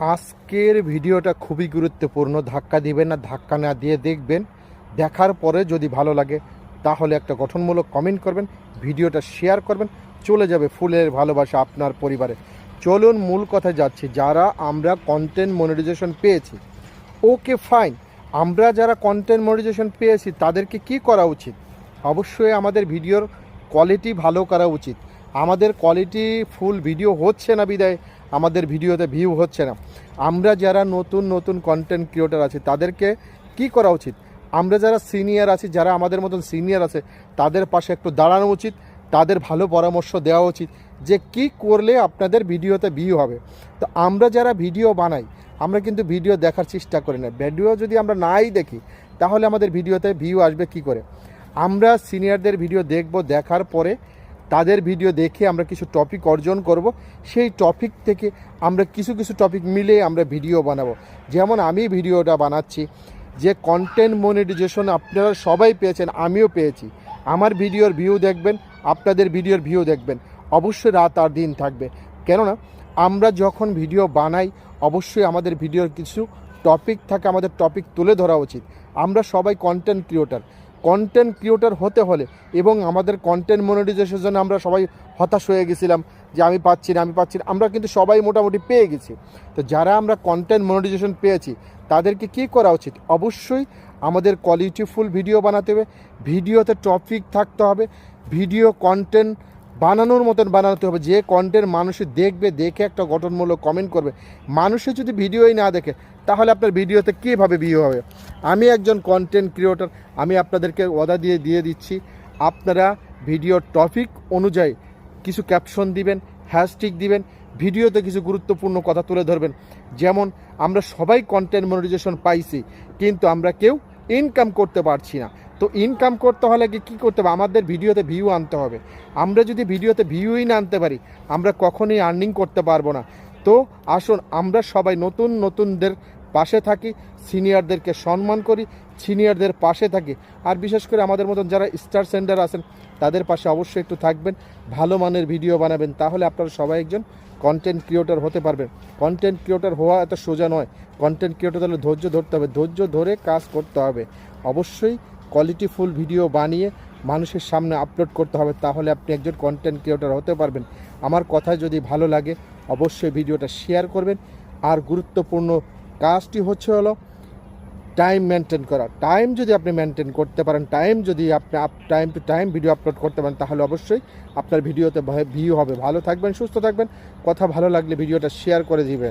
আজকের ভিডিওটা খুবই গুরুত্বপূর্ণ। ধাক্কা দিবেন না, ধাক্কা না দিয়ে দেখবেন। দেখার পরে যদি ভালো লাগে তাহলে একটা গঠনমূলক কমেন্ট করবেন, ভিডিওটা শেয়ার করবেন, চলে যাবে ফুলের ভালোবাসা আপনার পরিবারে। চলুন মূল কথায় যাচ্ছি। যারা আমরা কন্টেন্ট মনিটাইজেশন পেয়েছি, ওকে ফাইন, আমরা যারা কন্টেন্ট মনিটাইজেশন পেয়েছি তাদেরকে কি করা উচিত? অবশ্যই আমাদের ভিডিওর কোয়ালিটি ভালো করা উচিত। আমাদের কোয়ালিটি ফুল ভিডিও হচ্ছে না বিদায় আমাদের ভিডিওতে ভিউ হচ্ছে না। আমরা যারা নতুন নতুন কন্টেন্ট ক্রিয়েটর আছি তাদেরকে কি করা উচিত? আমরা যারা সিনিয়র আছি, যারা আমাদের মতন সিনিয়র আছে, তাদের পাশে একটু দাঁড়ানো উচিত, তাদের ভালো পরামর্শ দেওয়া উচিত যে কি করলে আপনাদের ভিডিওতে ভিউ হবে। তো আমরা যারা ভিডিও বানাই, আমরা কিন্তু ভিডিও দেখার চেষ্টা করি না। ভিডিও যদি আমরা নাই দেখি তাহলে আমাদের ভিডিওতে ভিউ আসবে কি করে? আমরা সিনিয়রদের ভিডিও দেখব, দেখার পরে তাদের ভিডিও দেখে আমরা কিছু টপিক অর্জন করব। সেই টপিক থেকে আমরা কিছু কিছু টপিক মিলে আমরা ভিডিও বানাবো। যেমন আমি ভিডিওটা বানাচ্ছি যে কন্টেন্ট মনিটাইজেশন আপনারা সবাই পেয়েছেন, আমিও পেয়েছি। আমার ভিডিওর ভিউ দেখবেন, আপনাদের ভিডিওর ভিউ দেখবেন, অবশ্যই রাত আর দিন থাকবে। কেননা আমরা যখন ভিডিও বানাই অবশ্যই আমাদের ভিডিওর কিছু টপিক থাকে, আমাদের টপিক তুলে ধরা উচিত। আমরা সবাই কন্টেন্ট ক্রিয়েটর হতে হলে এবং আমাদের কন্টেন্ট মনিটাইজেশনের জন্য আমরা সবাই হতাশ হয়ে গেছিলাম যে আমি পাচ্ছি না। আমরা কিন্তু সবাই মোটামুটি পেয়ে গেছি। তো যারা আমরা কন্টেন্ট মনিটাইজেশন পেয়েছি তাদেরকে কি করা উচিত? অবশ্যই আমাদের কোয়ালিটিফুল ভিডিও বানাতে হবে, ভিডিওতে টপিক থাকতে হবে, ভিডিও কন্টেন্ট বানানোর মতন বানাতে হবে যে কন্টেন্ট মানুষে দেখবে, দেখে একটা গঠনমূলক কমেন্ট করবে। মানুষে যদি ভিডিওই না দেখে তাহলে আপনার ভিডিওতে কীভাবে ভিউ হবে? আমি একজন কন্টেন্ট ক্রিয়েটর, আমি আপনাদেরকে ওয়াদা দিয়ে দিচ্ছি, আপনারা ভিডিওর টপিক অনুযায়ী কিছু ক্যাপশন দিবেন, হ্যাশট্যাগ দিবেন, ভিডিওতে কিছু গুরুত্বপূর্ণ কথা তুলে ধরবেন। যেমন আমরা সবাই কন্টেন্ট মনিটাইজেশন পাইছি কিন্তু আমরা কেউ ইনকাম করতে পারছি না। তো ইনকাম করতে হলে কী করতে হবে? আমাদের ভিডিওতে ভিউ আনতে হবে। আমরা যদি ভিডিওতে ভিউই না আনতে পারি আমরা কখনোই আর্নিং করতে পারবো না। তো আসুন আমরা সবাই নতুনদের পাশে থাকি, সিনিয়রদেরকে সম্মান করি, সিনিয়রদের পাশে থাকি। আর বিশেষ করে আমাদের মতন যারা স্টার সেন্ডার আছেন তাদের পাশে অবশ্যই একটু থাকবেন, ভালো মানের ভিডিও বানাবেন, তাহলে আপনারা সবাই একজন কন্টেন্ট ক্রিয়েটর হতে পারবেন। কন্টেন্ট ক্রিয়েটর হওয়া এত সোজা নয়। কন্টেন্ট ক্রিয়েটর হলে ধৈর্য ধরতে হবে, ধৈর্য ধরে কাজ করতে হবে। অবশ্যই কোয়ালিটিফুল ভিডিও বানিয়ে মানুষের সামনে আপলোড করতে হবে, তাহলে আপনি একজন কন্টেন্ট ক্রিয়েটর হতে পারবেন। আমার কথা যদি ভালো লাগে অবশ্যই ভিডিওটা শেয়ার করবেন। আর গুরুত্বপূর্ণ কাজটি হলো টাইম মেনটেন করা। টাইম যদি আপনি মেনটেন করতে পারেন, time to time video upload করতে পারেন, তাহলে অবশ্যই আপনার ভিডিওতে ভিউ হবে। ভালো থাকবেন, সুস্থ থাকবেন। কথা ভালো লাগলে ভিডিওটা শেয়ার করে দিবেন।